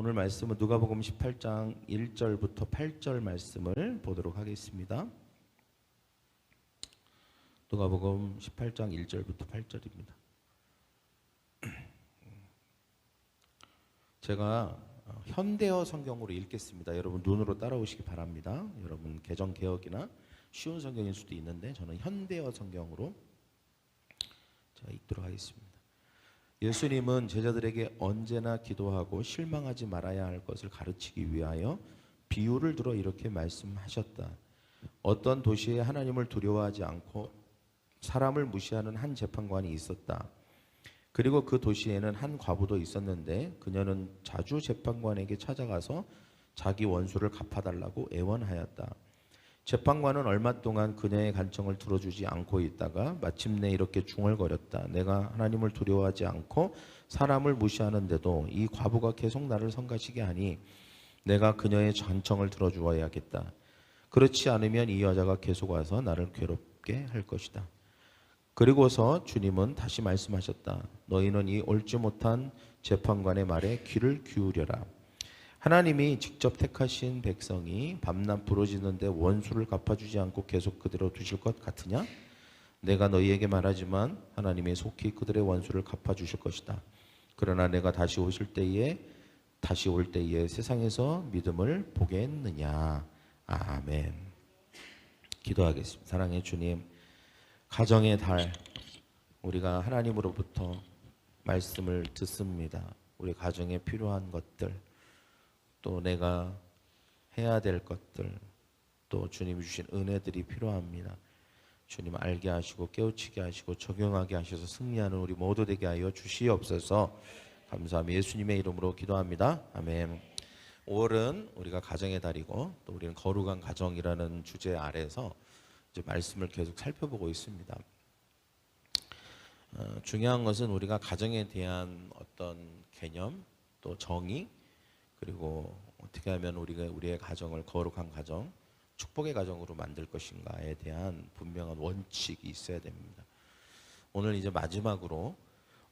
오늘 말씀은 누가복음 18장 1절부터 8절 말씀을 보도록 하겠습니다. 누가복음 18장 1절부터 8절입니다. 제가 현대어 성경으로 읽겠습니다. 여러분 눈으로 따라오시기 바랍니다. 여러분 개정 개혁이나 쉬운 성경일 수도 있는데 저는 현대어 성경으로 제가 읽도록 하겠습니다. 예수님은 제자들에게 언제나 기도하고 실망하지 말아야 할 것을 가르치기 위하여 비유를 들어 이렇게 말씀하셨다. 어떤 도시에 하나님을 두려워하지 않고 사람을 무시하는 한 재판관이 있었다. 그리고 그 도시에는 한 과부도 있었는데 그녀는 자주 재판관에게 찾아가서 자기 원수를 갚아달라고 애원하였다. 재판관은 얼마 동안 그녀의 간청을 들어주지 않고 있다가 마침내 이렇게 중얼거렸다. 내가 하나님을 두려워하지 않고 사람을 무시하는데도 이 과부가 계속 나를 성가시게 하니 내가 그녀의 간청을 들어주어야겠다. 그렇지 않으면 이 여자가 계속 와서 나를 괴롭게 할 것이다. 그리고서 주님은 다시 말씀하셨다. 너희는 이 옳지 못한 재판관의 말에 귀를 기울여라. 하나님이 직접 택하신 백성이 밤낮 부러지는데 원수를 갚아주지 않고 계속 그대로 두실 것 같으냐? 내가 너희에게 말하지만 하나님이 속히 그들의 원수를 갚아주실 것이다. 그러나 내가 다시 올 때에 세상에서 믿음을 보겠느냐? 아멘. 기도하겠습니다. 사랑의 주님, 가정의 달, 우리가 하나님으로부터 말씀을 듣습니다. 우리 가정에 필요한 것들, 또 내가 해야 될 것들, 또 주님이 주신 은혜들이 필요합니다. 주님 알게 하시고 깨우치게 하시고 적용하게 하셔서 승리하는 우리 모두 되게 하여 주시옵소서. 감사하며 예수님의 이름으로 기도합니다. 아멘. 5월은 우리가 가정의 달이고 또 우리는 거룩한 가정이라는 주제 아래서 이제 말씀을 계속 살펴보고 있습니다. 중요한 것은 우리가 가정에 대한 어떤 개념, 또 정의, 그리고 어떻게 하면 우리의 가정을 거룩한 가정, 축복의 가정으로 만들 것인가에 대한 분명한 원칙이 있어야 됩니다. 오늘 이제 마지막으로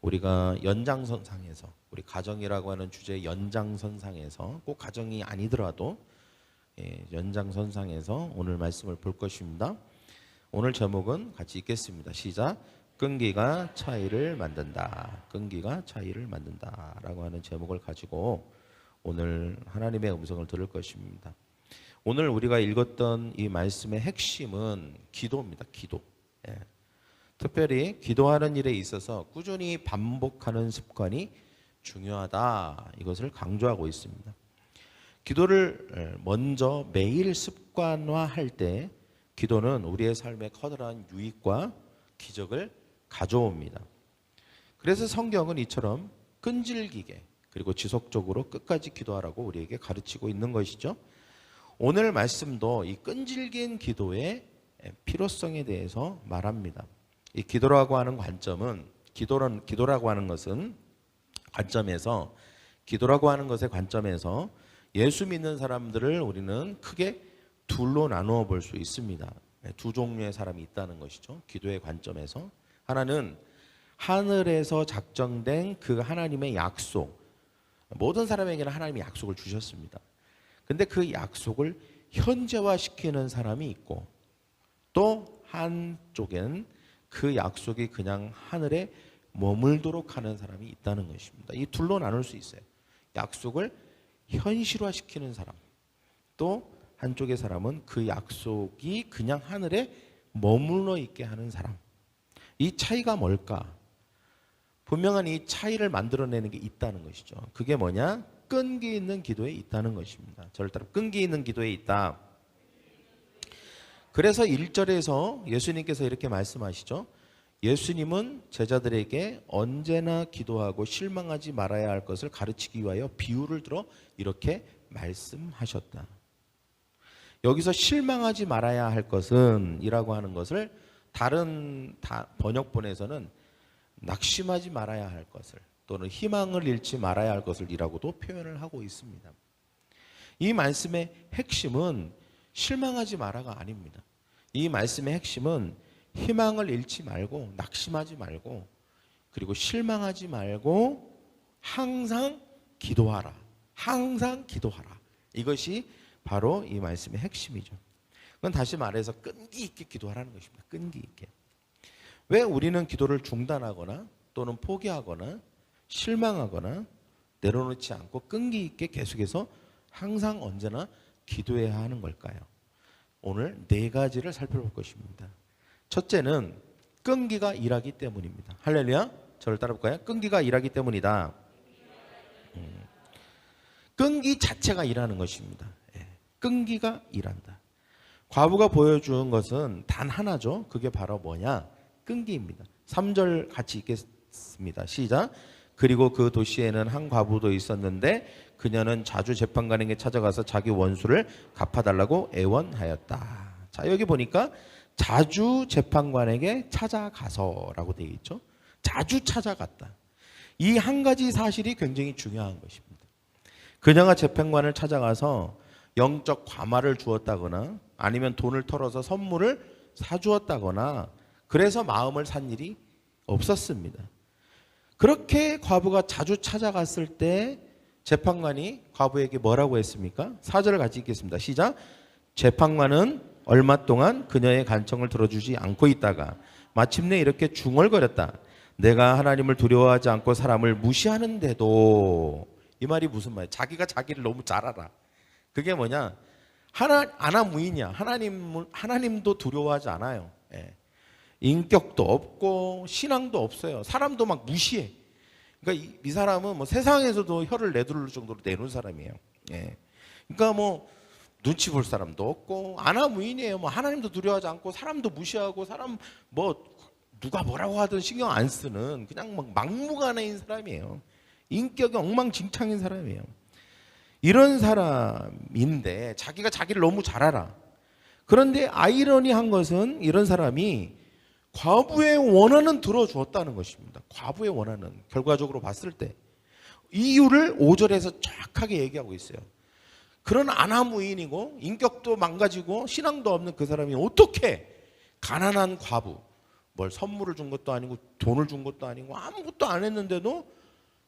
우리가 연장선상에서, 우리 가정이라고 하는 주제의 연장선상에서, 꼭 가정이 아니더라도 연장선상에서 오늘 말씀을 볼 것입니다. 오늘 제목은 같이 읽겠습니다. 시작. 끈기가 차이를 만든다. 끈기가 차이를 만든다 라고 하는 제목을 가지고 오늘 하나님의 음성을 들을 것입니다. 오늘 우리가 읽었던 이 말씀의 핵심은 기도입니다. 기도. 특별히 기도하는 일에 있어서 꾸준히 반복하는 습관이 중요하다. 이것을 강조하고 있습니다. 기도를 먼저 매일 습관화할 때 기도는 우리의 삶에 커다란 유익과 기적을 가져옵니다. 그래서 성경은 이처럼 끈질기게 그리고 지속적으로 끝까지 기도하라고 우리에게 가르치고 있는 것이죠. 오늘 말씀도 이 끈질긴 기도의 필요성에 대해서 말합니다. 이 기도라고 하는 관점은 기도라고 하는 것은 기도라고 하는 것의 관점에서 예수 믿는 사람들을 우리는 크게 둘로 나누어 볼 수 있습니다. 두 종류의 사람이 있다는 것이죠. 기도의 관점에서 하나는 하늘에서 작정된 그 하나님의 약속, 모든 사람에게는 하나님이 약속을 주셨습니다. 근데 그 약속을 현재화시키는 사람이 있고 또 한쪽엔 그 약속이 그냥 하늘에 머물도록 하는 사람이 있다는 것입니다. 이 둘로 나눌 수 있어요. 약속을 현실화시키는 사람, 또 한쪽의 사람은 그 약속이 그냥 하늘에 머물러 있게 하는 사람. 이 차이가 뭘까? 분명한 이 차이를 만들어내는 게 있다는 것이죠. 그게 뭐냐? 끈기 있는 기도에 있다는 것입니다. 저를 따라 끈기 있는 기도에 있다. 그래서 1절에서 예수님께서 이렇게 말씀하시죠. 예수님은 제자들에게 언제나 기도하고 실망하지 말아야 할 것을 가르치기 위하여 비유를 들어 이렇게 말씀하셨다. 여기서 실망하지 말아야 할 것은 이라고 하는 것을 다른 번역본에서는 낙심하지 말아야 할 것을 또는 희망을 잃지 말아야 할 것을 이라고도 표현을 하고 있습니다. 이 말씀의 핵심은 실망하지 마라가 아닙니다. 이 말씀의 핵심은 희망을 잃지 말고 낙심하지 말고 그리고 실망하지 말고 항상 기도하라. 항상 기도하라. 이것이 바로 이 말씀의 핵심이죠. 그건 다시 말해서 끈기 있게 기도하라는 것입니다. 끈기 있게. 왜 우리는 기도를 중단하거나 또는 포기하거나 실망하거나 내려놓지 않고 끈기 있게 계속해서 항상 언제나 기도해야 하는 걸까요? 오늘 4가지를 살펴볼 것입니다. 첫째는 끈기가 일하기 때문입니다. 할렐루야. 저를 따라볼까요? 끈기가 일하기 때문이다. 끈기 자체가 일하는 것입니다. 끈기가 일한다. 과부가 보여준 것은 단 하나죠. 그게 바로 뭐냐? 끈기입니다. 3절 같이 읽겠습니다. 시작. 그리고 그 도시에는 한 과부도 있었는데 그녀는 자주 재판관에게 찾아가서 자기 원수를 갚아달라고 애원하였다. 자, 여기 보니까 자주 재판관에게 찾아가서라고 되어 있죠. 자주 찾아갔다. 이 한 가지 사실이 굉장히 중요한 것입니다. 그녀가 재판관을 찾아가서 영적 과마를 주었다거나 아니면 돈을 털어서 선물을 사주었다거나 그래서 마음을 산 일이 없었습니다. 그렇게 과부가 자주 찾아갔을 때 재판관이 과부에게 뭐라고 했습니까? 4절을 같이 읽겠습니다. 시작. 재판관은 얼마 동안 그녀의 간청을 들어주지 않고 있다가 마침내 이렇게 중얼거렸다. 내가 하나님을 두려워하지 않고 사람을 무시하는데도. 이 말이 무슨 말이야? 자기가 자기를 너무 잘 알아. 그게 뭐냐? 아나무인이야. 하나님도 두려워하지 않아요. 인격도 없고 신앙도 없어요. 사람도 막 무시해. 그러니까 이 사람은 뭐 세상에서도 혀를 내두를 정도로 내놓은 사람이에요. 그러니까 뭐 눈치 볼 사람도 없고 아나무인이에요. 뭐 하나님도 두려워하지 않고 사람도 무시하고 사람 뭐 누가 뭐라고 하든 신경 안 쓰는 그냥 막 막무가내인 사람이에요. 인격이 엉망진창인 사람이에요. 이런 사람인데 자기가 자기를 너무 잘 알아. 그런데 아이러니한 것은 이런 사람이 과부의 원한은 들어주었다는 것입니다. 과부의 원한은 결과적으로 봤을 때 이유를 5절에서 정확하게 얘기하고 있어요. 그런 아나무인이고 인격도 망가지고 신앙도 없는 그 사람이 어떻게 가난한 과부, 뭘 선물을 준 것도 아니고 돈을 준 것도 아니고 아무것도 안 했는데도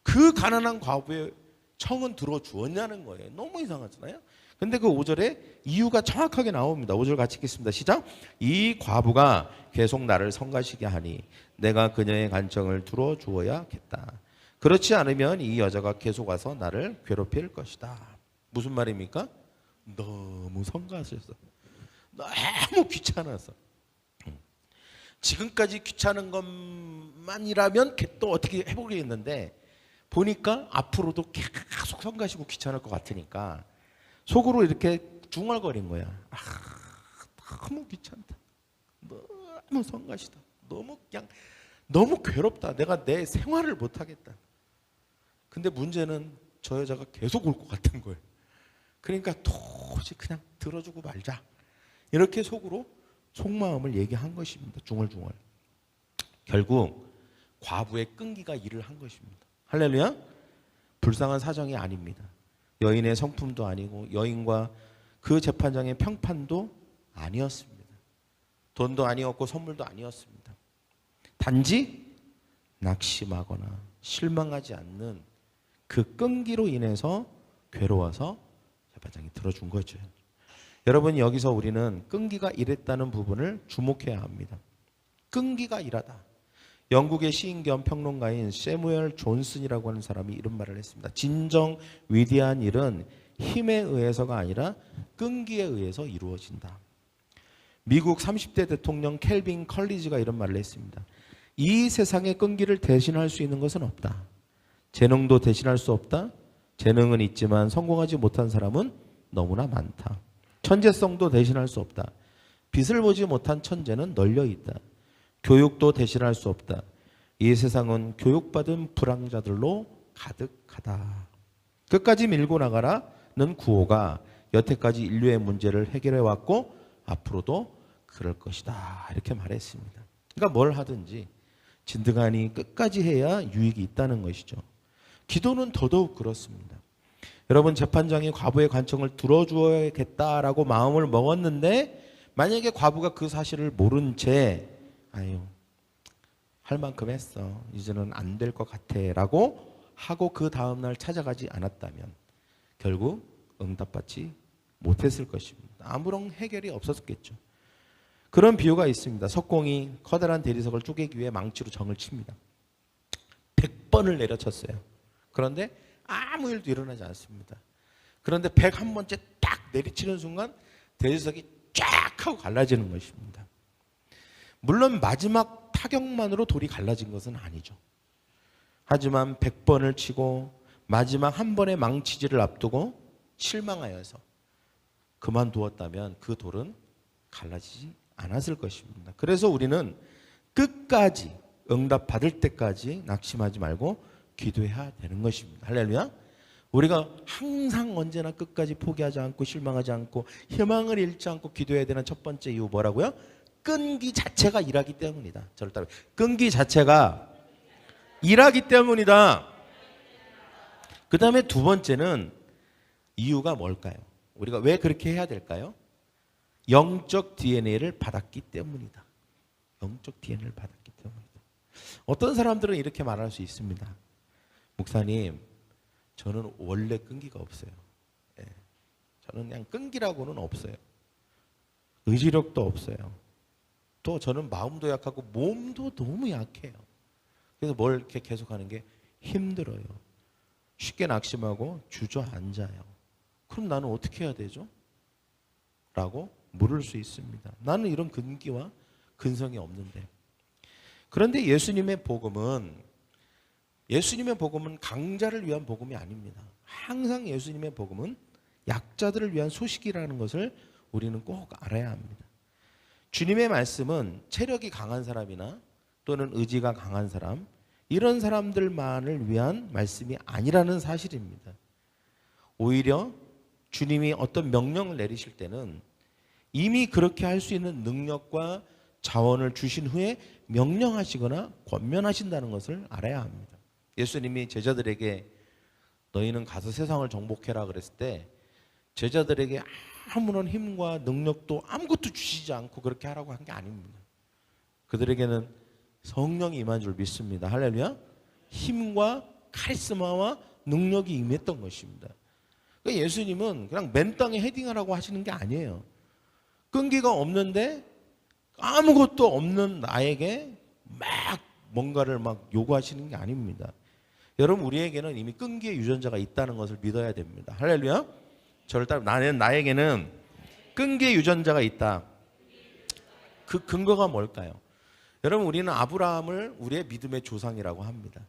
그 가난한 과부의 청은 들어주었냐는 거예요. 너무 이상하잖아요. 근데 그 5절에 이유가 정확하게 나옵니다. 5절 같이 읽겠습니다. 시작. 이 과부가 계속 나를 성가시게 하니 내가 그녀의 간청을 들어주어야겠다. 그렇지 않으면 이 여자가 계속 와서 나를 괴롭힐 것이다. 무슨 말입니까? 너무 성가셔서 너무 귀찮아서 지금까지 귀찮은 것만이라면 또 어떻게 해보겠는데 보니까 앞으로도 계속 성가시고 귀찮을 것 같으니까 속으로 이렇게 중얼거린 거야. 너무 귀찮다. 너무 성가시다. 너무 괴롭다. 내가 내 생활을 못 하겠다. 근데 문제는 저 여자가 계속 올 것 같은 거예요. 그러니까 도저히 그냥 들어주고 말자. 이렇게 속마음을 얘기한 것입니다. 중얼중얼. 결국 과부의 끈기가 일을 한 것입니다. 할렐루야. 불쌍한 사정이 아닙니다. 여인의 성품도 아니고 여인과 그 재판장의 평판도 아니었습니다. 돈도 아니었고 선물도 아니었습니다. 단지 낙심하거나 실망하지 않는 그 끈기로 인해서 괴로워서 재판장이 들어준 거죠. 여러분, 여기서 우리는 끈기가 일했다는 부분을 주목해야 합니다. 끈기가 일하다. 영국의 시인 겸 평론가인 세무엘 존슨이라고 하는 사람이 이런 말을 했습니다. 진정 위대한 일은 힘에 의해서가 아니라 끈기에 의해서 이루어진다. 미국 30대 대통령 켈빈 컬리지가 이런 말을 했습니다. 이 세상의 끈기를 대신할 수 있는 것은 없다. 재능도 대신할 수 없다. 재능은 있지만 성공하지 못한 사람은 너무나 많다. 천재성도 대신할 수 없다. 빛을 보지 못한 천재는 널려 있다. 교육도 대신할 수 없다. 이 세상은 교육받은 불황자들로 가득하다. 끝까지 밀고 나가라는 구호가 여태까지 인류의 문제를 해결해 왔고 앞으로도 그럴 것이다. 이렇게 말했습니다. 그러니까 뭘 하든지 진득하니 끝까지 해야 유익이 있다는 것이죠. 기도는 더더욱 그렇습니다. 여러분, 재판장이 과부의 간청을 들어주어야겠다라고 마음을 먹었는데 만약에 과부가 그 사실을 모른 채 할 만큼 했어. 이제는 안 될 것 같아 라고 하고 그 다음날 찾아가지 않았다면 결국 응답받지 못했을 것입니다. 아무런 해결이 없었겠죠. 그런 비유가 있습니다. 석공이 커다란 대리석을 쪼개기 위해 망치로 정을 칩니다. 100번을 내려쳤어요. 그런데 아무 일도 일어나지 않습니다. 그런데 101번째 딱 내리치는 순간 대리석이 쫙 하고 갈라지는 것입니다. 물론 마지막 타격만으로 돌이 갈라진 것은 아니죠. 하지만 100번을 치고 마지막 한 번의 망치질을 앞두고 실망하여서 그만두었다면 그 돌은 갈라지지 않았을 것입니다. 그래서 우리는 끝까지 응답 받을 때까지 낙심하지 말고 기도해야 되는 것입니다. 할렐루야. 우리가 항상 언제나 끝까지 포기하지 않고 실망하지 않고 희망을 잃지 않고 기도해야 되는 첫 번째 이유 뭐라고요? 끈기 자체가 일하기 때문이다. 저를 따라. 끈기 자체가 일하기 때문이다. 그 다음에 두 번째는 이유가 뭘까요? 우리가 왜 그렇게 해야 될까요? 영적 DNA를 받았기 때문이다. 영적 DNA를 받았기 때문이다. 어떤 사람들은 이렇게 말할 수 있습니다. 목사님, 저는 원래 끈기가 없어요. 예. 저는 그냥 끈기라고는 없어요. 의지력도 없어요. 또 저는 마음도 약하고 몸도 너무 약해요. 그래서 뭘 이렇게 계속하는 게 힘들어요. 쉽게 낙심하고 주저앉아요. 그럼 나는 어떻게 해야 되죠? 라고 물을 수 있습니다. 나는 이런 근기와 근성이 없는데. 그런데 예수님의 복음은 강자를 위한 복음이 아닙니다. 항상 예수님의 복음은 약자들을 위한 소식이라는 것을 우리는 꼭 알아야 합니다. 주님의 말씀은 체력이 강한 사람이나 또는 의지가 강한 사람, 이런 사람들만을 위한 말씀이 아니라는 사실입니다. 오히려 주님이 어떤 명령을 내리실 때는 이미 그렇게 할 수 있는 능력과 자원을 주신 후에 명령하시거나 권면하신다는 것을 알아야 합니다. 예수님이 제자들에게 너희는 가서 세상을 정복해라 그랬을 때 제자들에게 아무런 힘과 능력도 아무것도 주시지 않고 그렇게 하라고 한 게 아닙니다. 그들에게는 성령이 임한 줄 믿습니다. 할렐루야. 힘과 카리스마와 능력이 임했던 것입니다. 그러니까 예수님은 그냥 맨 땅에 헤딩하라고 하시는 게 아니에요. 끈기가 없는데 아무것도 없는 나에게 막 뭔가를 막 요구하시는 게 아닙니다. 여러분, 우리에게는 이미 끈기의 유전자가 있다는 것을 믿어야 됩니다. 할렐루야. 저를 따라 나에게는 끈기의 유전자가 있다. 그 근거가 뭘까요? 여러분, 우리는 아브라함을 우리의 믿음의 조상이라고 합니다.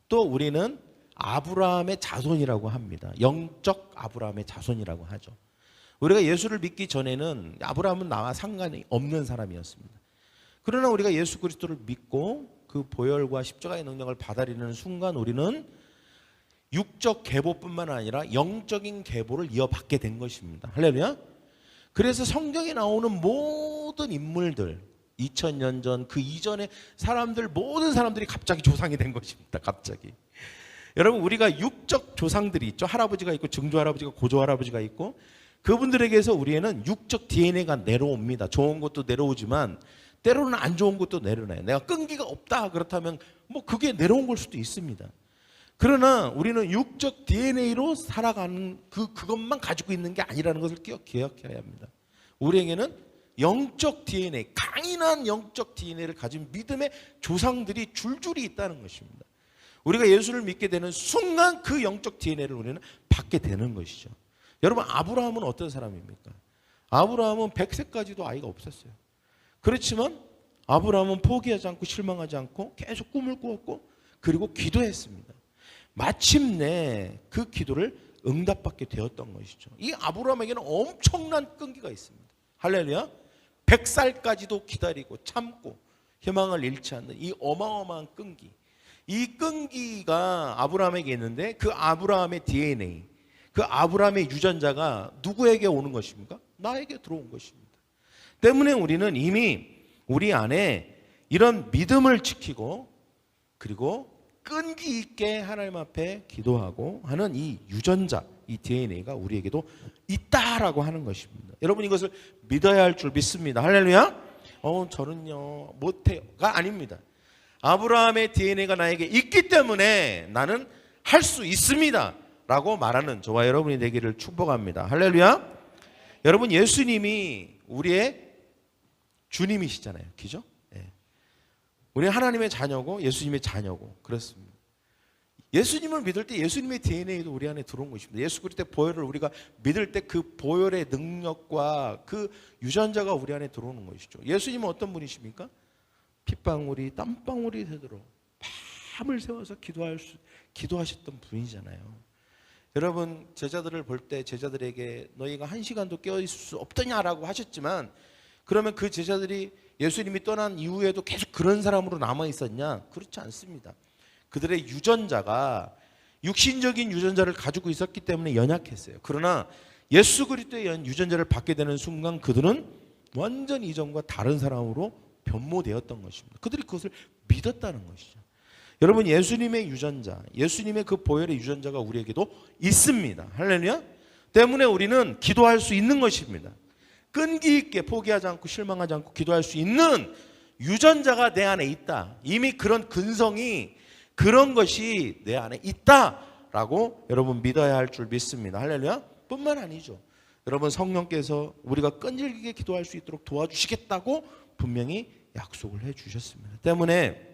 또 우리는 아브라함의 자손이라고 합니다. 영적 아브라함의 자손이라고 하죠. 우리가 예수를 믿기 전에는 아브라함은 나와 상관이 없는 사람이었습니다. 그러나 우리가 예수 그리스도를 믿고 그 보혈과 십자가의 능력을 받아들이는 순간 우리는 육적 계보뿐만 아니라 영적인 계보를 이어받게 된 것입니다. 할렐루야. 그래서 성경에 나오는 모든 인물들, 2000년 전 그 이전의 사람들, 모든 사람들이 갑자기 조상이 된 것입니다. 갑자기. 여러분, 우리가 육적 조상들이 있죠. 할아버지가 있고 증조 할아버지가 고조 할아버지가 있고 그분들에게서 우리에는 육적 DNA가 내려옵니다. 좋은 것도 내려오지만 때로는 안 좋은 것도 내려놔요. 내가 끈기가 없다 그렇다면 뭐 그게 내려온 걸 수도 있습니다. 그러나 우리는 육적 DNA로 살아가는 그것만 가지고 있는 게 아니라는 것을 기억해야 합니다. 우리에게는 영적 DNA, 강인한 영적 DNA를 가진 믿음의 조상들이 줄줄이 있다는 것입니다. 우리가 예수를 믿게 되는 순간 그 영적 DNA를 우리는 받게 되는 것이죠. 여러분, 아브라함은 어떤 사람입니까? 아브라함은 100세까지도 아이가 없었어요. 그렇지만 아브라함은 포기하지 않고 실망하지 않고 계속 꿈을 꾸었고 그리고 기도했습니다. 마침내 그 기도를 응답받게 되었던 것이죠. 이 아브라함에게는 엄청난 끈기가 있습니다. 할렐루야. 100살까지도 기다리고 참고 희망을 잃지 않는 이 어마어마한 끈기. 이 끈기가 아브라함에게 있는데 그 아브라함의 DNA, 그 아브라함의 유전자가 누구에게 오는 것입니까? 나에게 들어온 것입니다. 때문에 우리는 이미 우리 안에 이런 믿음을 지키고 그리고 끈기 있게 하나님 앞에 기도하고 하는 이 유전자, 이 DNA가 우리에게도 있다라고 하는 것입니다. 여러분, 이것을 믿어야 할 줄 믿습니다. 할렐루야. 저는요 못해요가 아닙니다. 아브라함의 DNA가 나에게 있기 때문에 나는 할 수 있습니다. 라고 말하는 저와 여러분이 되기를 축복합니다. 할렐루야. 여러분, 예수님이 우리의 주님이시잖아요. 그죠? 예. 우리 하나님의 자녀고 예수님의 자녀고 그렇습니다. 예수님을 믿을 때 예수님의 DNA도 우리 안에 들어온 것입니다. 예수 그리스도의 보혈을 우리가 믿을 때 그 보혈의 능력과 그 유전자가 우리 안에 들어오는 것이죠. 예수님은 어떤 분이십니까? 핏방울이 땀방울이 되도록 밤을 새워서 기도하셨던 분이잖아요. 여러분, 제자들을 볼 때 제자들에게 너희가 한 시간도 깨어있을 수 없더냐라고 하셨지만, 그러면 그 제자들이 예수님이 떠난 이후에도 계속 그런 사람으로 남아있었냐? 그렇지 않습니다. 그들의 유전자가 육신적인 유전자를 가지고 있었기 때문에 연약했어요. 그러나 예수 그리스도의 유전자를 받게 되는 순간 그들은 완전히 이전과 다른 사람으로 변모되었던 것입니다. 그들이 그것을 믿었다는 것이죠. 여러분, 예수님의 유전자, 예수님의 그 보혈의 유전자가 우리에게도 있습니다. 할렐루야. 때문에 우리는 기도할 수 있는 것입니다. 끈기 있게 포기하지 않고 실망하지 않고 기도할 수 있는 유전자가 내 안에 있다. 이미 그런 근성이, 그런 것이 내 안에 있다라고 여러분 믿어야 할 줄 믿습니다. 할렐루야. 뿐만 아니죠. 여러분, 성령께서 우리가 끈질기게 기도할 수 있도록 도와주시겠다고 분명히 약속을 해주셨습니다. 때문에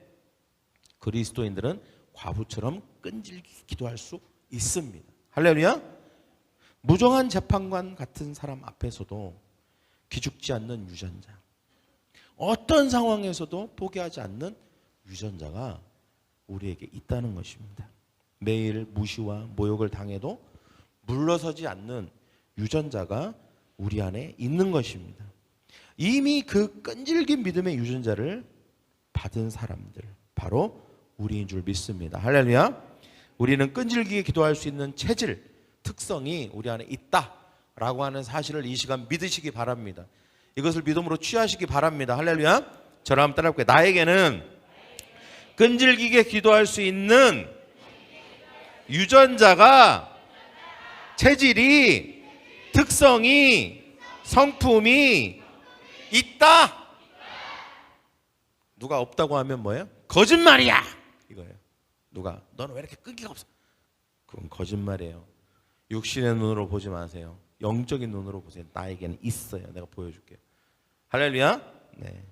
그리스도인들은 과부처럼 끈질기게 기도할 수 있습니다. 할렐루야. 무정한 재판관 같은 사람 앞에서도 기죽지 않는 유전자, 어떤 상황에서도 포기하지 않는 유전자가 우리에게 있다는 것입니다. 매일 무시와 모욕을 당해도 물러서지 않는 유전자가 우리 안에 있는 것입니다. 이미 그 끈질긴 믿음의 유전자를 받은 사람들, 바로 우리인 줄 믿습니다. 할렐루야. 우리는 끈질기게 기도할 수 있는 체질, 특성이 우리 안에 있다라고 하는 사실을 이 시간 믿으시기 바랍니다. 이것을 믿음으로 취하시기 바랍니다. 할렐루야. 저랑 한번 따라해볼게요. 나에게는 끈질기게 기도할 수 있는 유전자가, 체질이, 특성이, 성품이 있다. 누가 없다고 하면 뭐예요? 거짓말이야 이거예요. 누가 너는 왜 이렇게 끈기가 없어? 그건 거짓말이에요. 육신의 눈으로 보지 마세요. 영적인 눈으로 보세요. 나에게는 있어요. 내가 보여줄게요. 할렐루야. 네.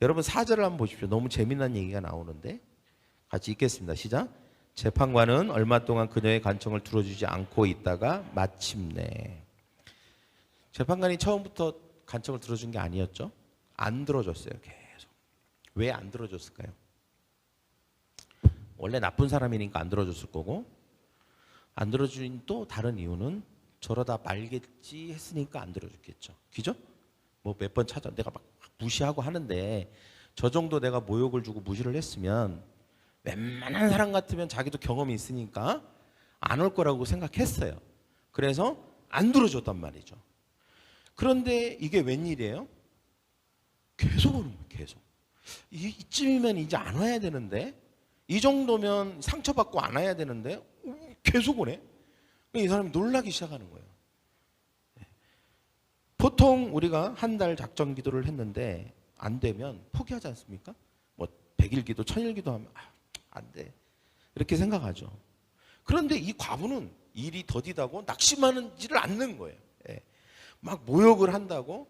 여러분, 4절을 한번 보십시오. 너무 재미난 얘기가 나오는데 같이 읽겠습니다. 시작. 재판관은 얼마 동안 그녀의 간청을 들어주지 않고 있다가 마침내. 재판관이 처음부터 간청을 들어준 게 아니었죠. 안 들어줬어요. 계속. 왜 안 들어줬을까요? 원래 나쁜 사람이니까 안 들어줬을 거고, 안 들어준 또 다른 이유는 저러다 말겠지 했으니까 안 들어줬겠죠. 그죠? 뭐 몇 번 찾아 내가 막 무시하고 하는데 저 정도 내가 모욕을 주고 무시를 했으면 웬만한 사람 같으면 자기도 경험이 있으니까 안 올 거라고 생각했어요. 그래서 안 들어줬단 말이죠. 그런데 이게 웬일이에요? 계속 오는 거예요. 계속. 이쯤이면 이제 안 와야 되는데, 이 정도면 상처받고 안 와야 되는데 계속 오네. 이 사람이 놀라기 시작하는 거예요. 보통 우리가 한 달 작정 기도를 했는데 안 되면 포기하지 않습니까? 뭐 100일 기도, 1000일 기도 하면 안 돼. 이렇게 생각하죠. 그런데 이 과부는 일이 더디다고 낙심하지를 않는 거예요. 막 모욕을 한다고,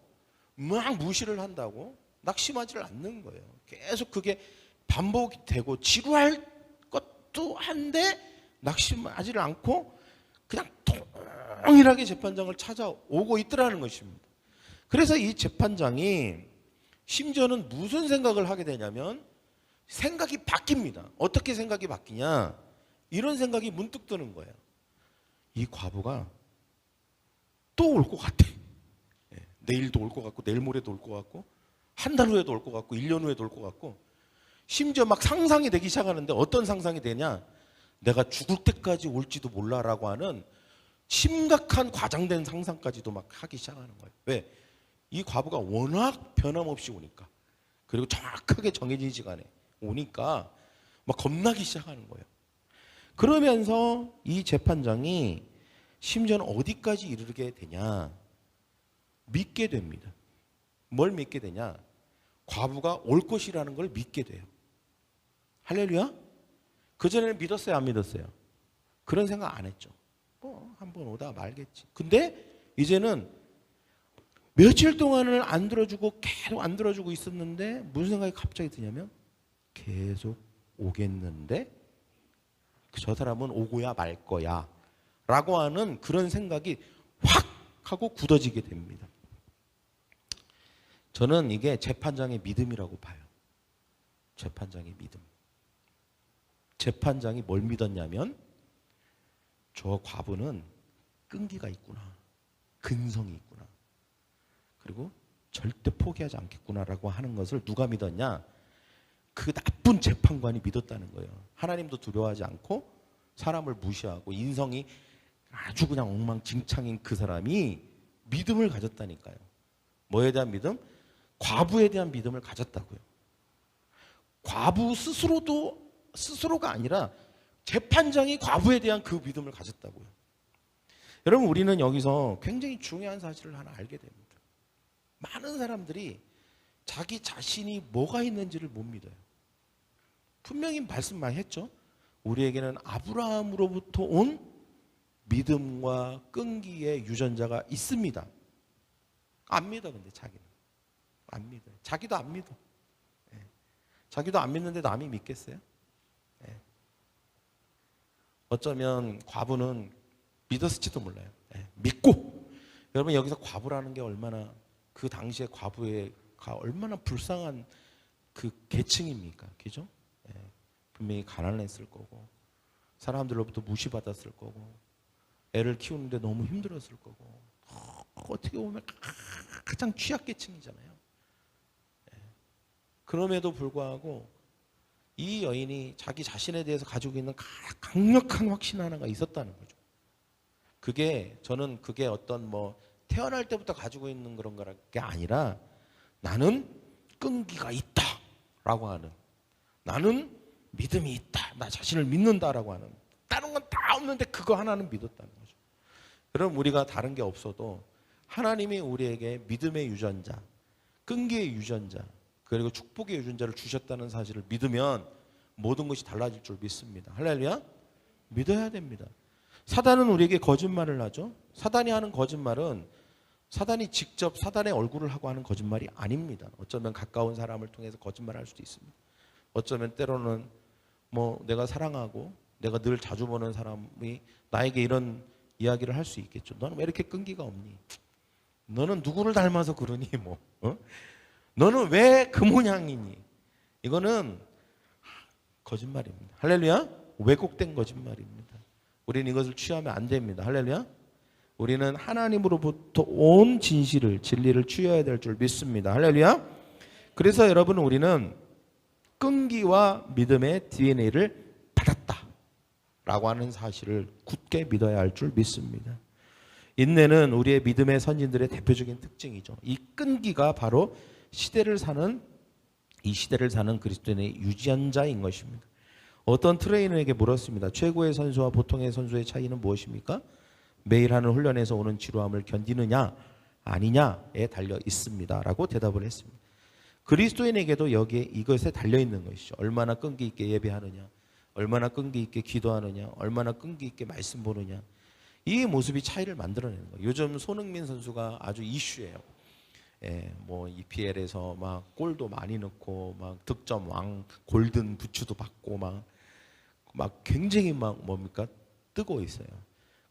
막 무시를 한다고 낙심하지를 않는 거예요. 계속 그게 반복이 되고 지루할 것도 한데 낙심하지를 않고 그냥 동일하게 재판장을 찾아오고 있더라는 것입니다. 그래서 이 재판장이 심지어는 무슨 생각을 하게 되냐면 생각이 바뀝니다. 어떻게 생각이 바뀌냐? 이런 생각이 문득 드는 거예요. 이 과부가 또 올 것 같아. 내일도 올 것 같고, 내일 모레도 올 것 같고, 한 달 후에도 올 것 같고, 1년 후에도 올 것 같고, 심지어 막 상상이 되기 시작하는데 어떤 상상이 되냐? 내가 죽을 때까지 올지도 몰라라고 하는 심각한 과장된 상상까지도 막 하기 시작하는 거예요. 왜? 이 과부가 워낙 변함없이 오니까, 그리고 정확하게 정해진 시간에 오니까 막 겁나기 시작하는 거예요. 그러면서 이 재판장이 심지어는 어디까지 이르게 되냐? 믿게 됩니다. 뭘 믿게 되냐? 과부가 올 것이라는 걸 믿게 돼요. 할렐루야? 그전에는 믿었어요? 안 믿었어요? 그런 생각 안 했죠. 뭐 한번 오다 말겠지. 근데 이제는 며칠 동안을 안 들어주고 계속 안 들어주고 있었는데 무슨 생각이 갑자기 드냐면 계속 오겠는데 저 사람은 오고야 말 거야 라고 하는 그런 생각이 확 하고 굳어지게 됩니다. 저는 이게 재판장의 믿음이라고 봐요. 재판장의 믿음. 재판장이 뭘 믿었냐면 저 과부는 끈기가 있구나. 근성이 있구나. 그리고 절대 포기하지 않겠구나라고 하는 것을 누가 믿었냐? 그 나쁜 재판관이 믿었다는 거예요. 하나님도 두려워하지 않고 사람을 무시하고 인성이 아주 그냥 엉망진창인 그 사람이 믿음을 가졌다니까요. 뭐에 대한 믿음? 과부에 대한 믿음을 가졌다고요. 과부 스스로가 아니라 재판장이 과부에 대한 그 믿음을 가졌다고요. 여러분, 우리는 여기서 굉장히 중요한 사실을 하나 알게 됩니다. 많은 사람들이 자기 자신이 뭐가 있는지를 못 믿어요. 분명히 말씀 많이 했죠. 우리에게는 아브라함으로부터 온 믿음과 끈기의 유전자가 있습니다. 안 믿어. 근데 자기는 안 믿어요. 자기도 안 믿어. 자기도 안 믿는데 남이 믿겠어요? 어쩌면 과부는 믿었을지도 몰라요. 믿고. 여러분, 여기서 과부라는 게 얼마나 그 당시에 과부가 얼마나 불쌍한 그 계층입니까? 그죠? 분명히 가난했을 거고 사람들로부터 무시받았을 거고 애를 키우는데 너무 힘들었을 거고 어떻게 보면 가장 취약계층이잖아요. 그럼에도 불구하고 이 여인이 자기 자신에 대해서 가지고 있는 강력한 확신 하나가 있었다는 거죠. 저는 그게 어떤 뭐 태어날 때부터 가지고 있는 그런 게 아니라 나는 끈기가 있다라고 하는, 나는 믿음이 있다, 나 자신을 믿는다라고 하는, 다른 건 다 없는데 그거 하나는 믿었다는 거죠. 여러분, 우리가 다른 게 없어도 하나님이 우리에게 믿음의 유전자, 끈기의 유전자, 그리고 축복의 유전자를 주셨다는 사실을 믿으면 모든 것이 달라질 줄 믿습니다. 할렐루야. 믿어야 됩니다. 사단은 우리에게 거짓말을 하죠. 사단이 하는 거짓말은 사단이 직접 사단의 얼굴을 하고 하는 거짓말이 아닙니다. 어쩌면 가까운 사람을 통해서 거짓말할 수도 있습니다. 어쩌면 때로는 뭐 내가 사랑하고 내가 늘 자주 보는 사람이 나에게 이런 이야기를 할 수 있겠죠. 너는 왜 이렇게 끈기가 없니? 너는 누구를 닮아서 그러니? 뭐 너는 왜 그 모양이니? 이거는 거짓말입니다. 할렐루야. 왜곡된 거짓말입니다. 우리는 이것을 취하면 안 됩니다. 할렐루야. 우리는 하나님으로부터 온 진리를 취해야 될 줄 믿습니다. 할렐루야. 그래서 여러분, 우리는 끈기와 믿음의 DNA를 받았다라고 하는 사실을 굳게 믿어야 할 줄 믿습니다. 인내는 우리의 믿음의 선진들의 대표적인 특징이죠. 이 끈기가 바로 이 시대를 사는 그리스도인의 유전자인 것입니다. 어떤 트레이너에게 물었습니다. 최고의 선수와 보통의 선수의 차이는 무엇입니까? 매일 하는 훈련에서 오는 지루함을 견디느냐 아니냐에 달려 있습니다 라고 대답을 했습니다. 그리스도인에게도 여기에 이것에 달려 있는 것이죠. 얼마나 끈기 있게 예배하느냐, 얼마나 끈기 있게 기도하느냐, 얼마나 끈기 있게 말씀 보느냐, 이 모습이 차이를 만들어내는 거예요. 요즘 손흥민 선수가 아주 이슈예요. 뭐 EPL에서 막 골도 많이 넣고 막 득점 왕 골든 부츠도 받고 막 굉장히 막 뭡니까 뜨고 있어요.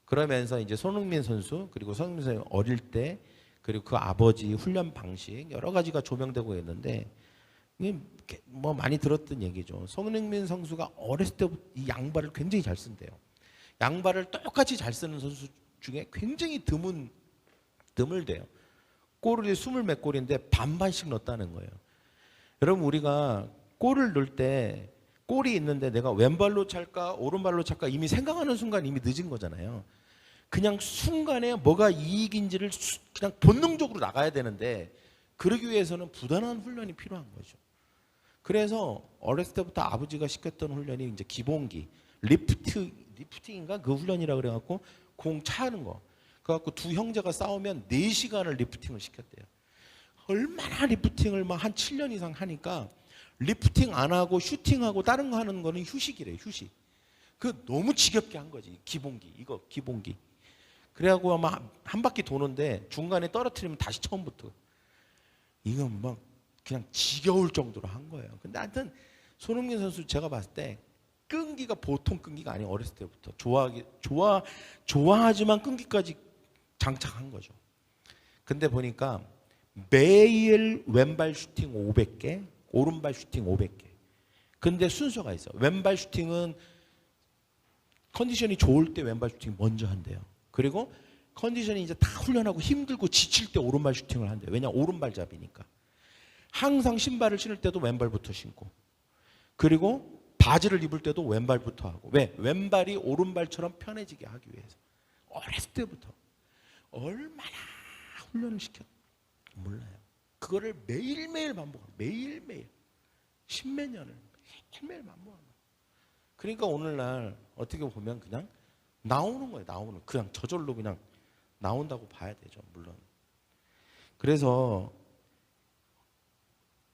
그러면서 이제 손흥민 선수, 그리고 손흥민 선수 어릴 때, 그리고 그 아버지 훈련 방식 여러 가지가 조명되고 있는데, 이게 뭐 많이 들었던 얘기죠. 손흥민 선수가 어렸을 때부터 이 양발을 굉장히 잘 쓴대요. 양발을 똑같이 잘 쓰는 선수 중에 굉장히 드물대요. 골을 20몇 골인데 반반씩 넣었다는 거예요. 여러분, 우리가 골을 넣을 때 골이 있는데 내가 왼발로 찰까 오른발로 찰까 이미 생각하는 순간 이미 늦은 거잖아요. 그냥 순간에 뭐가 이익인지를 그냥 본능적으로 나가야 되는데, 그러기 위해서는 부단한 훈련이 필요한 거죠. 그래서 어렸을 때부터 아버지가 시켰던 훈련이 이제 기본기, 리프팅인가 그 훈련이라 그래갖고 공 차는 거. 그래갖고 두 형제가 싸우면 4시간을 리프팅을 시켰대요. 얼마나 리프팅을 막 한 7년 이상 하니까 리프팅 안 하고 슈팅하고 다른 거 하는 거는 휴식이래요. 휴식. 그 너무 지겹게 한 거지. 기본기 이거 기본기. 그래갖고 아마 한 바퀴 도는데 중간에 떨어뜨리면 다시 처음부터. 이건 막 그냥 지겨울 정도로 한 거예요. 근데 하여튼 손흥민 선수 제가 봤을 때 끈기가 보통 끈기가 아니에요. 어렸을 때부터 좋아하지만 끈기까지 장착한 거죠. 근데 보니까 매일 왼발 슈팅 500개, 오른발 슈팅 500개. 근데 순서가 있어요. 왼발 슈팅은 컨디션이 좋을 때 왼발 슈팅 먼저 한대요. 그리고 컨디션이 이제 다 훈련하고 힘들고 지칠 때 오른발 슈팅을 한대요. 왜냐 오른발잡이니까. 항상 신발을 신을 때도 왼발부터 신고, 그리고 바지를 입을 때도 왼발부터 하고. 왜? 왼발이 오른발처럼 편해지게 하기 위해서. 어렸을 때부터 얼마나 훈련을 시켰 몰라요. 그거를 매일매일 반복하고 매일매일 십몇 년을 매일매일 반복하고. 그러니까 오늘날 어떻게 보면 그냥 나오는 거예요. 나오는 그냥 저절로 그냥 나온다고 봐야 되죠. 물론. 그래서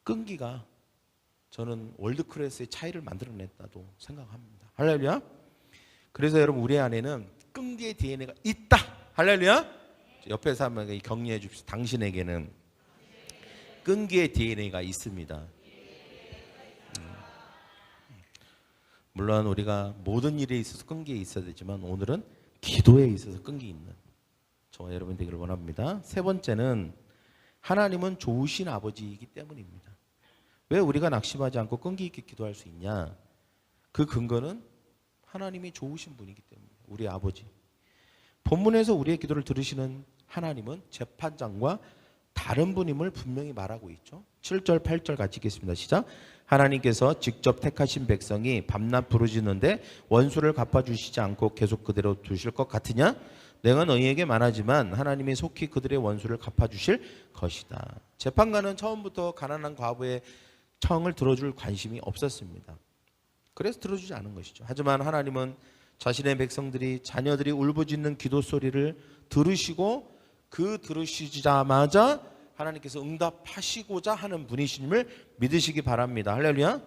끈기가 저는 월드 클래스의 차이를 만들어냈다고 생각합니다. 할렐루야. 그래서 여러분 우리 안에는 끈기의 DNA가 있다. 할렐루야. 옆에 사람에게 격려해 줍시다. 당신에게는 끈기의 DNA가 있습니다. 물론 우리가 모든 일에 있어서 끈기에 있어야 되지만 오늘은 기도에 있어서 끈기 있는 저와 여러분 되기를 원합니다. 세 번째는 하나님은 좋으신 아버지이기 때문입니다. 왜 우리가 낙심하지 않고 끈기 있게 기도할 수 있냐? 그 근거는 하나님이 좋으신 분이기 때문입니다. 우리 아버지. 본문에서 우리의 기도를 들으시는 하나님은 재판장과 다른 분임을 분명히 말하고 있죠. 7절 8절 같이 읽겠습니다. 시작. 하나님께서 직접 택하신 백성이 밤낮 부르짖는데 원수를 갚아주시지 않고 계속 그대로 두실 것 같으냐? 내가 너희에게 말하지만 하나님이 속히 그들의 원수를 갚아주실 것이다. 재판관은 처음부터 가난한 과부의 청을 들어줄 관심이 없었습니다. 그래서 들어주지 않은 것이죠. 하지만 하나님은 자신의 백성들이 자녀들이 울부짖는 기도 소리를 들으시고 그 들으시자마자 하나님께서 응답하시고자 하는 분이심을 믿으시기 바랍니다. 할렐루야.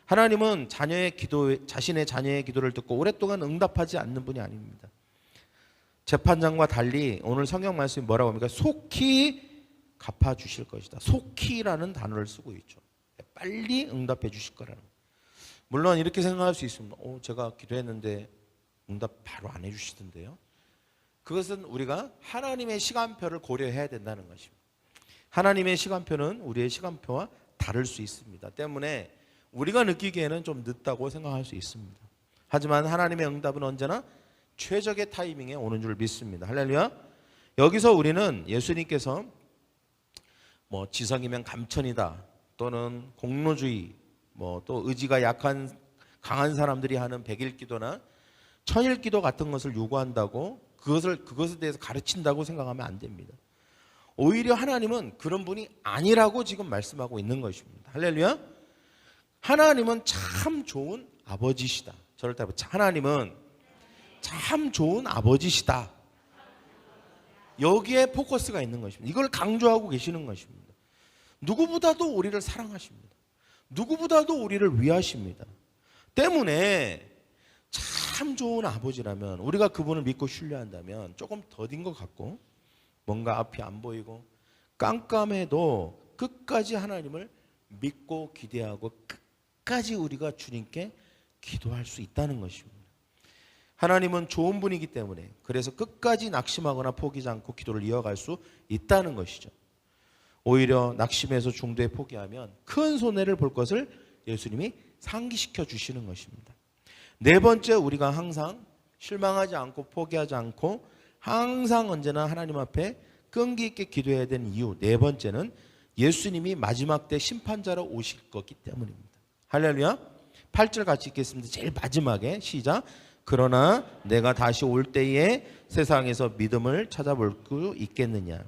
하나님은 자신의 자녀의 기도를 듣고 오랫동안 응답하지 않는 분이 아닙니다. 재판장과 달리 오늘 성경 말씀이 뭐라고 합니까? 속히 갚아주실 것이다. 속히라는 단어를 쓰고 있죠. 빨리 응답해 주실 거라는. 물론 이렇게 생각할 수 있습니다. 제가 기도했는데 응답 바로 안 해주시던데요. 그것은 우리가 하나님의 시간표를 고려해야 된다는 것입니다. 하나님의 시간표는 우리의 시간표와 다를 수 있습니다. 때문에 우리가 느끼기에는 좀 늦다고 생각할 수 있습니다. 하지만 하나님의 응답은 언제나 최적의 타이밍에 오는 줄 믿습니다. 할렐루야. 여기서 우리는 예수님께서 뭐 지성이면 감천이다, 또는 공로주의, 또 의지가 강한 사람들이 하는 백일기도나 천일기도 같은 것을 요구한다고 그것에 대해서 가르친다고 생각하면 안 됩니다. 오히려 하나님은 그런 분이 아니라고 지금 말씀하고 있는 것입니다. 할렐루야. 하나님은 참 좋은 아버지시다. 저를 따라 하나님은 참 좋은 아버지시다. 여기에 포커스가 있는 것입니다. 이걸 강조하고 계시는 것입니다. 누구보다도 우리를 사랑하십니다. 누구보다도 우리를 위하십니다. 때문에 참 좋은 아버지라면 우리가 그분을 믿고 신뢰한다면 조금 더딘 것 같고 뭔가 앞이 안 보이고 깜깜해도 끝까지 하나님을 믿고 기대하고 끝까지 우리가 주님께 기도할 수 있다는 것입니다. 하나님은 좋은 분이기 때문에 그래서 끝까지 낙심하거나 포기하지 않고 기도를 이어갈 수 있다는 것이죠. 오히려 낙심해서 중도에 포기하면 큰 손해를 볼 것을 예수님이 상기시켜 주시는 것입니다. 네 번째, 우리가 항상 실망하지 않고 포기하지 않고 항상 언제나 하나님 앞에 끈기 있게 기도해야 되는 이유, 네 번째는 예수님이 마지막 때 심판자로 오실 거기 때문입니다. 할렐루야. 8절 같이 읽겠습니다. 제일 마지막에 시작. 그러나 내가 다시 올 때에 세상에서 믿음을 찾아볼 수 있겠느냐.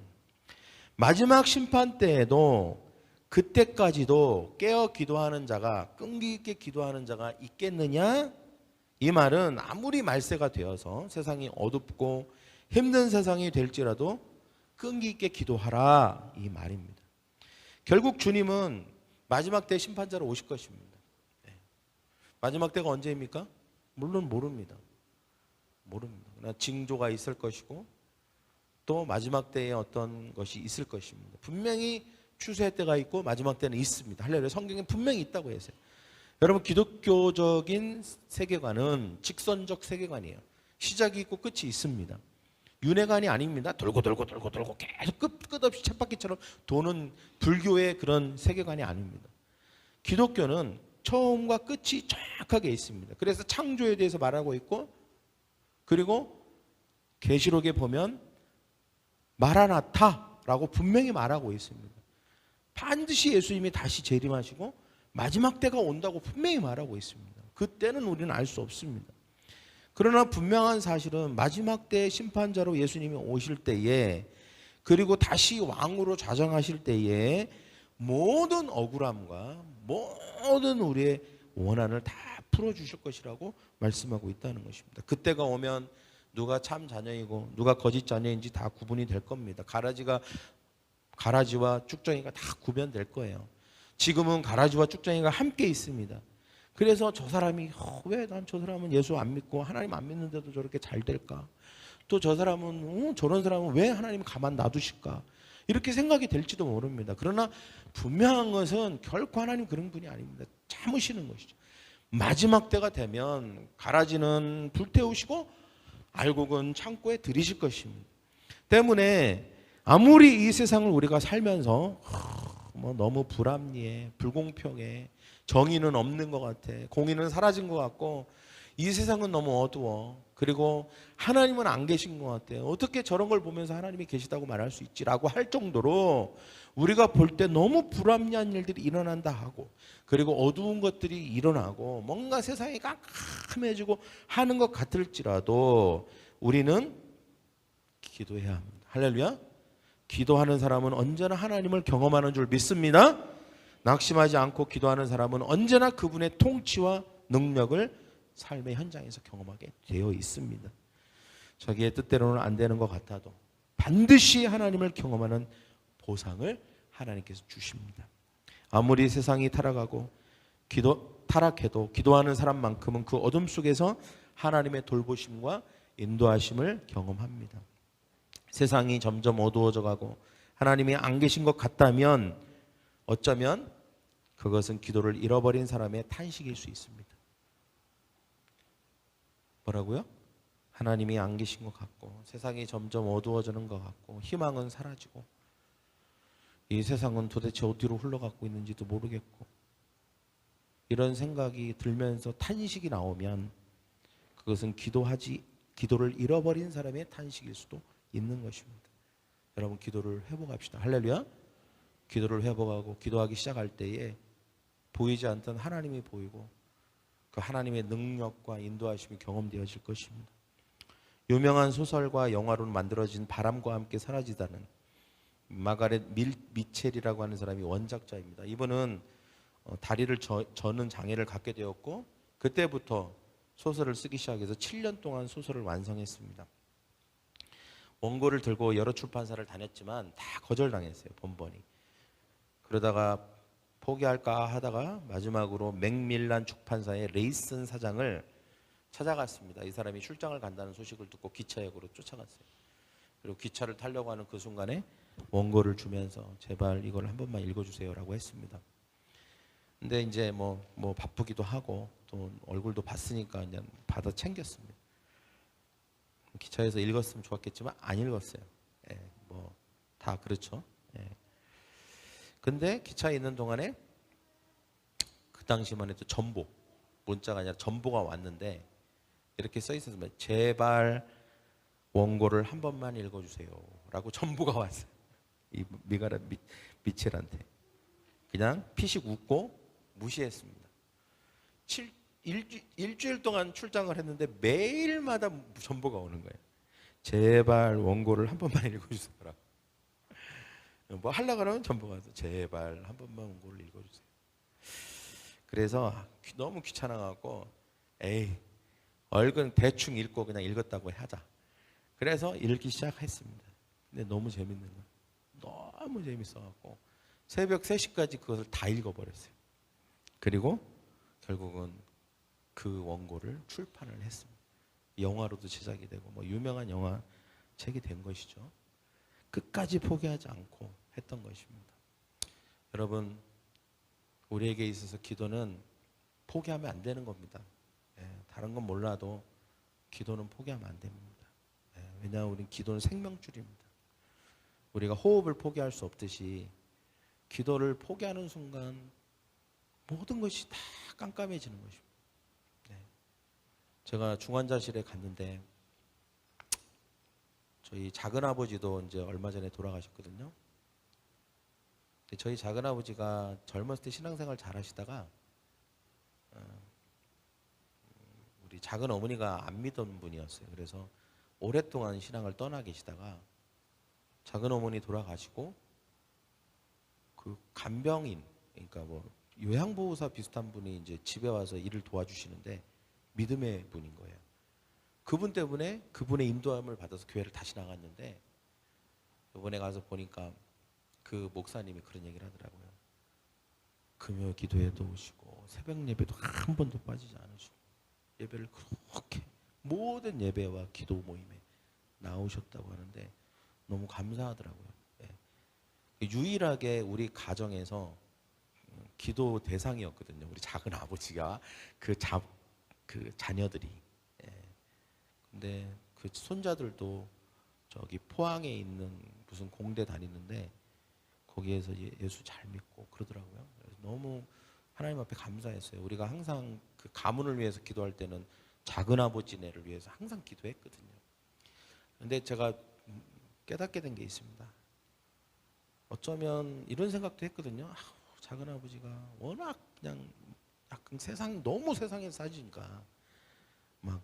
마지막 심판 때에도 그때까지도 깨어 기도하는 자가, 끈기 있게 기도하는 자가 있겠느냐? 이 말은 아무리 말세가 되어서 세상이 어둡고 힘든 세상이 될지라도 끈기 있게 기도하라, 이 말입니다. 결국 주님은 마지막 때 심판자로 오실 것입니다. 마지막 때가 언제입니까? 물론 모릅니다. 모릅니다. 그러나 징조가 있을 것이고 또 마지막 때에 어떤 것이 있을 것입니다. 분명히 추수의 때가 있고 마지막 때는 있습니다. 할렐루야. 성경에 분명히 있다고 했어요. 여러분, 기독교적인 세계관은 직선적 세계관이에요. 시작이 있고 끝이 있습니다. 윤회관이 아닙니다. 돌고 계속 끝없이 쳇바퀴처럼 도는 불교의 그런 세계관이 아닙니다. 기독교는 처음과 끝이 정확하게 있습니다. 그래서 창조에 대해서 말하고 있고, 그리고 계시록에 보면 마라나타라고 분명히 말하고 있습니다. 반드시 예수님이 다시 재림하시고 마지막 때가 온다고 분명히 말하고 있습니다. 그때는 우리는 알 수 없습니다. 그러나 분명한 사실은 마지막 때의 심판자로 예수님이 오실 때에, 그리고 다시 왕으로 좌정하실 때에 모든 억울함과 모든 우리의 원한을 다 풀어주실 것이라고 말씀하고 있다는 것입니다. 그때가 오면 누가 참 자녀이고 누가 거짓 자녀인지 다 구분이 될 겁니다. 가라지와 쭉정이가 다 구별될 거예요. 지금은 가라지와 쭉정이가 함께 있습니다. 그래서 저 사람이 왜 난 저 사람은 예수 안 믿고 하나님 안 믿는데도 저렇게 잘 될까? 또 저 사람은 저런 사람은 왜 하나님 가만 놔두실까? 이렇게 생각이 될지도 모릅니다. 그러나 분명한 것은 결코 하나님 그런 분이 아닙니다. 참으시는 것이죠. 마지막 때가 되면 가라지는 불태우시고 알곡은 창고에 들이실 것입니다. 때문에 아무리 이 세상을 우리가 살면서 너무 불합리해, 불공평해, 정의는 없는 것 같아, 공의는 사라진 것 같고 이 세상은 너무 어두워, 그리고 하나님은 안 계신 것 같아, 어떻게 저런 걸 보면서 하나님이 계시다고 말할 수 있지라고 할 정도로 우리가 볼 때 너무 불합리한 일들이 일어난다 하고, 그리고 어두운 것들이 일어나고 뭔가 세상이 깜깜해지고 하는 것 같을지라도 우리는 기도해야 합니다. 할렐루야. 기도하는 사람은 언제나 하나님을 경험하는 줄 믿습니다. 낙심하지 않고 기도하는 사람은 언제나 그분의 통치와 능력을 삶의 현장에서 경험하게 되어 있습니다. 자기의 뜻대로는 안 되는 것 같아도 반드시 하나님을 경험하는 보상을 하나님께서 주십니다. 아무리 세상이 타락해도 기도하는 사람만큼은 그 어둠 속에서 하나님의 돌보심과 인도하심을 경험합니다. 세상이 점점 어두워져 가고 하나님이 안 계신 것 같다면 어쩌면 그것은 기도를 잃어버린 사람의 탄식일 수 있습니다. 뭐라고요? 하나님이 안 계신 것 같고 세상이 점점 어두워지는 것 같고 희망은 사라지고 이 세상은 도대체 어디로 흘러가고 있는지도 모르겠고 이런 생각이 들면서 탄식이 나오면 그것은 기도를 잃어버린 사람의 탄식일 수도 있는 것입니다. 여러분, 기도를 회복합시다. 할렐루야. 기도를 회복하고 기도하기 시작할 때에 보이지 않던 하나님이 보이고 그 하나님의 능력과 인도하심이 경험되어질 것입니다. 유명한 소설과 영화로 만들어진 바람과 함께 사라지다는 마가렛 미첼이라고 하는 사람이 원작자입니다. 이분은 다리를 저는 장애를 갖게 되었고 그때부터 소설을 쓰기 시작해서 7년 동안 소설을 완성했습니다. 원고를 들고 여러 출판사를 다녔지만 다 거절당했어요. 번번이. 그러다가 포기할까 하다가 마지막으로 맥밀란 출판사의 레이슨 사장을 찾아갔습니다. 이 사람이 출장을 간다는 소식을 듣고 기차역으로 쫓아갔어요. 그리고 기차를 타려고 하는 그 순간에 원고를 주면서 제발 이걸 한 번만 읽어주세요라고 했습니다. 근데 이제 뭐 바쁘기도 하고 또 얼굴도 봤으니까 그냥 받아 챙겼습니다. 기차에서 읽었으면 좋았겠지만 안 읽었어요. 예, 뭐 다 그렇죠. 예. 근데 기차에 있는 동안에 그 당시만 해도 전보, 문자가 아니라 전보가 왔는데 이렇게 써 있었습니다. 제발 원고를 한 번만 읽어주세요 라고 전보가 왔어요. 이 미가라 미첼한테. 그냥 피식 웃고 무시했습니다. 일주일 동안 출장을 했는데 매일마다 전보가 오는 거예요. 제발 원고를 한 번만 읽어주세요. 뭐 하려고 하면 전보가 와서 제발 한 번만 원고를 읽어주세요. 그래서 너무 귀찮아갖고 얼른 대충 읽고 그냥 읽었다고 하자. 그래서 읽기 시작했습니다. 근데 너무 재밌는 거예요. 너무 재밌어갖고 새벽 3시까지 그것을 다 읽어버렸어요. 그리고 결국은 그 원고를 출판을 했습니다. 영화로도 제작이 되고 뭐 유명한 영화 책이 된 것이죠. 끝까지 포기하지 않고 했던 것입니다. 여러분, 우리에게 있어서 기도는 포기하면 안 되는 겁니다. 다른 건 몰라도 기도는 포기하면 안 됩니다. 왜냐하면 우리는 기도는 생명줄입니다. 우리가 호흡을 포기할 수 없듯이 기도를 포기하는 순간 모든 것이 다 깜깜해지는 것입니다. 제가 중환자실에 갔는데 저희 작은아버지도 이제 얼마 전에 돌아가셨거든요. 저희 작은아버지가 젊었을 때 신앙생활 잘 하시다가 우리 작은 어머니가 안 믿던 분이었어요. 그래서 오랫동안 신앙을 떠나 계시다가 작은 어머니 돌아가시고 그 간병인, 그러니까 뭐 요양보호사 비슷한 분이 이제 집에 와서 일을 도와주시는데 믿음의 분인 거예요. 그분 때문에 그분의 인도함을 받아서 교회를 다시 나갔는데 이번에 가서 보니까 그 목사님이 그런 얘기를 하더라고요. 금요 기도회도 오시고 새벽 예배도 한 번도 빠지지 않으시고 예배를 그렇게 모든 예배와 기도 모임에 나오셨다고 하는데 너무 감사하더라고요. 유일하게 우리 가정에서 기도 대상이었거든요. 우리 작은 아버지가 그 자녀들이. 근데 그 손자들도 저기 포항에 있는 무슨 공대 다니는데 거기에서 예수 잘 믿고 그러더라고요. 그래서 너무 하나님 앞에 감사했어요. 우리가 항상 그 가문을 위해서 기도할 때는 작은 아버지네를 위해서 항상 기도했거든요. 근데 제가 깨닫게 된 게 있습니다. 어쩌면 이런 생각도 했거든요. 작은 아버지가 워낙 그냥 약간 너무 세상에 사시니까 막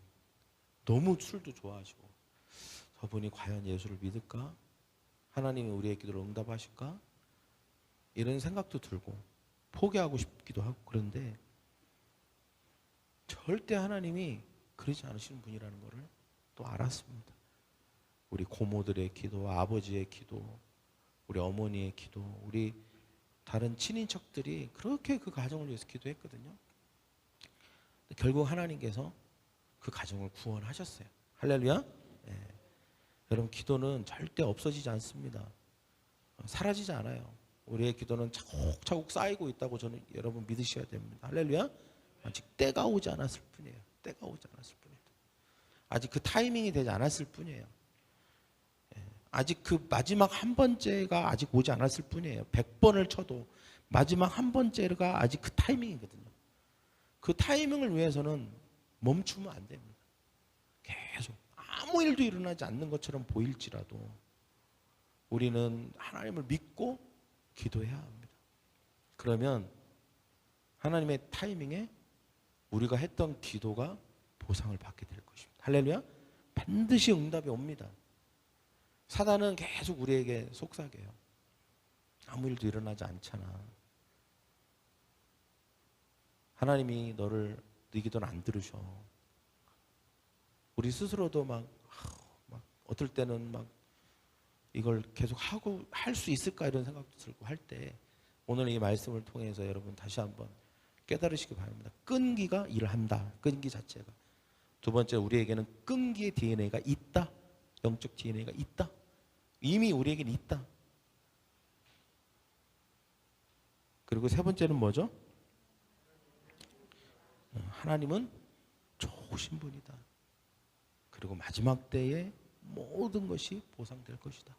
너무 술도 좋아하시고 저분이 과연 예수를 믿을까? 하나님이 우리의 기도를 응답하실까? 이런 생각도 들고 포기하고 싶기도 하고 그런데 절대 하나님이 그러지 않으시는 분이라는 것을 또 알았습니다. 우리 고모들의 기도, 아버지의 기도, 우리 어머니의 기도, 우리 다른 친인척들이 그렇게 그 가정을 위해서 기도했거든요. 결국 하나님께서 그 가정을 구원하셨어요. 할렐루야. 여러분, 기도는 절대 없어지지 않습니다. 사라지지 않아요. 우리의 기도는 차곡차곡 쌓이고 있다고 저는 여러분 믿으셔야 됩니다. 할렐루야. 아직 때가 오지 않았을 뿐이에요. 때가 오지 않았을 뿐이에요. 아직 그 타이밍이 되지 않았을 뿐이에요. 아직 그 마지막 한 번째가 아직 오지 않았을 뿐이에요. 100번을 쳐도 마지막 한 번째가 아직 그 타이밍이거든요. 그 타이밍을 위해서는 멈추면 안 됩니다. 계속 아무 일도 일어나지 않는 것처럼 보일지라도 우리는 하나님을 믿고 기도해야 합니다. 그러면 하나님의 타이밍에 우리가 했던 기도가 보상을 받게 될 것입니다. 할렐루야. 반드시 응답이 옵니다. 사단은 계속 우리에게 속삭여요. 아무 일도 일어나지 않잖아. 하나님이 네 기도는 안 들으셔. 우리 스스로도 막 어떨 때는 막 이걸 계속 하고 할 수 있을까 이런 생각도 들고 할 때 오늘 이 말씀을 통해서 여러분 다시 한번 깨달으시기 바랍니다. 끈기가 일을 한다. 끈기 자체가. 두 번째, 우리에게는 끈기의 DNA가 있다. 영적 DNA가 있다. 이미 우리에게는 있다. 그리고 세 번째는 뭐죠? 하나님은 좋으신 분이다. 그리고 마지막 때에 모든 것이 보상될 것이다.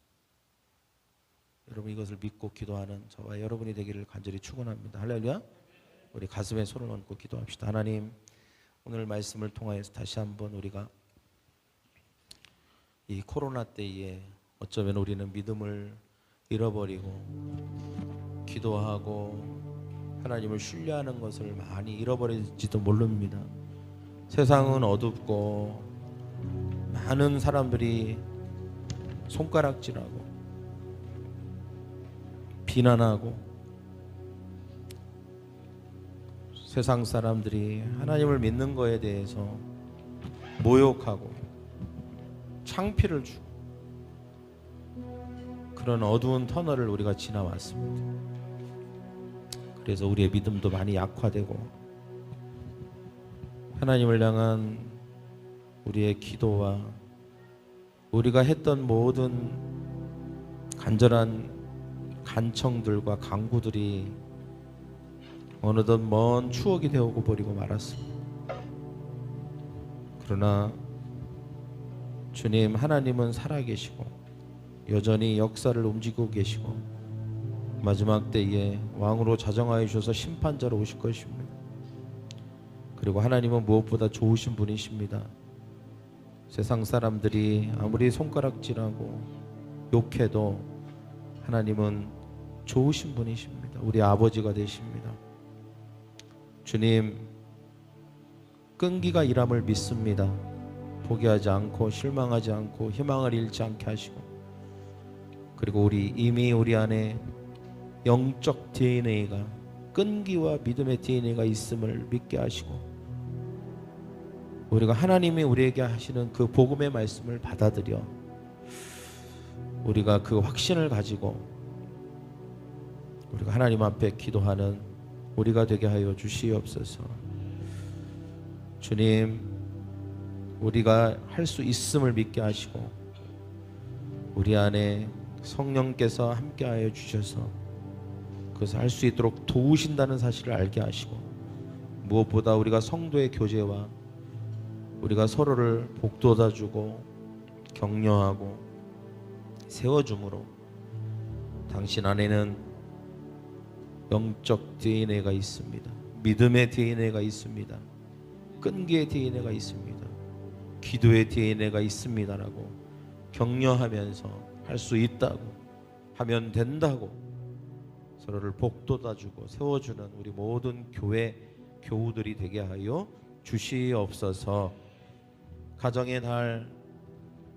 여러분, 이것을 믿고 기도하는 저와 여러분이 되기를 간절히 축원합니다. 할렐루야. 우리 가슴에 손을 얹고 기도합시다. 하나님, 오늘 말씀을 통하여서 다시 한번 우리가 이 코로나 때에 어쩌면 우리는 믿음을 잃어버리고 기도하고 하나님을 신뢰하는 것을 많이 잃어버릴지도 모릅니다. 세상은 어둡고 많은 사람들이 손가락질하고 비난하고 세상 사람들이 하나님을 믿는 거에 대해서 모욕하고 창피를 주고 그런 어두운 터널을 우리가 지나왔습니다. 그래서 우리의 믿음도 많이 약화되고 하나님을 향한 우리의 기도와 우리가 했던 모든 간절한 간청들과 간구들이 어느덧 먼 추억이 되어고 버리고 말았습니다. 그러나 주님 하나님은 살아계시고 여전히 역사를 움직이고 계시고 마지막 때에 왕으로 자정하여 주셔서 심판자로 오실 것입니다. 그리고 하나님은 무엇보다 좋으신 분이십니다. 세상 사람들이 아무리 손가락질하고 욕해도 하나님은 좋으신 분이십니다. 우리 아버지가 되십니다. 주님 끈기가 일함을 믿습니다. 포기하지 않고 실망하지 않고 희망을 잃지 않게 하시고, 그리고 이미 우리 안에 영적 DNA가, 끈기와 믿음의 DNA가 있음을 믿게 하시고, 우리가 하나님이 우리에게 하시는 그 복음의 말씀을 받아들여 우리가 그 확신을 가지고 우리가 하나님 앞에 기도하는 우리가 되게 하여 주시옵소서. 주님, 우리가 할 수 있음을 믿게 하시고 우리 안에 성령께서 함께하여 주셔서 그것을 할 수 있도록 도우신다는 사실을 알게 하시고, 무엇보다 우리가 성도의 교제와 우리가 서로를 복돋아주고 격려하고 세워줌으로 당신 안에는 영적 DNA가 있습니다. 믿음의 DNA가 있습니다. 끈기의 DNA가 있습니다. 기도의 DNA가 있습니다라고 격려하면서 할 수 있다고, 하면 된다고 서로를 복돋아주고 세워주는 우리 모든 교회 교우들이 되게 하여 주시옵소서. 가정의 날,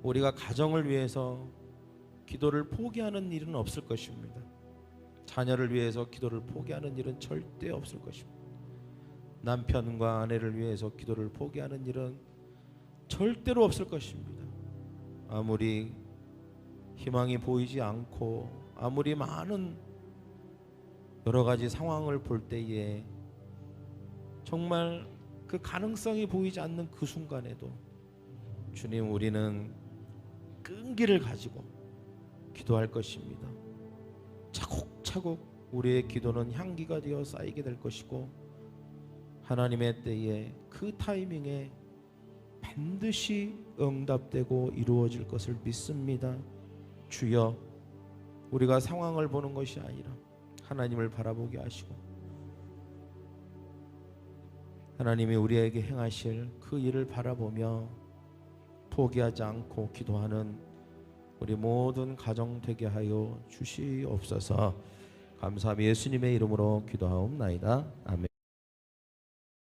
우리가 가정을 위해서 기도를 포기하는 일은 없을 것입니다. 자녀를 위해서 기도를 포기하는 일은 절대 없을 것입니다. 남편과 아내를 위해서 기도를 포기하는 일은 절대로 없을 것입니다. 아무리 희망이 보이지 않고 아무리 많은 여러 가지 상황을 볼 때에 정말 그 가능성이 보이지 않는 그 순간에도 주님, 우리는 끈기를 가지고 기도할 것입니다. 차곡차곡 우리의 기도는 향기가 되어 쌓이게 될 것이고, 하나님의 때에 그 타이밍에 반드시 응답되고 이루어질 것을 믿습니다. 주여, 우리가 상황을 보는 것이 아니라 하나님을 바라보게 하시고 하나님이 우리에게 행하실 그 일을 바라보며 포기하지 않고 기도하는 우리 모든 가정 되게 하여 주시옵소서. 감사함이 예수님의 이름으로 기도하옵나이다. 아멘.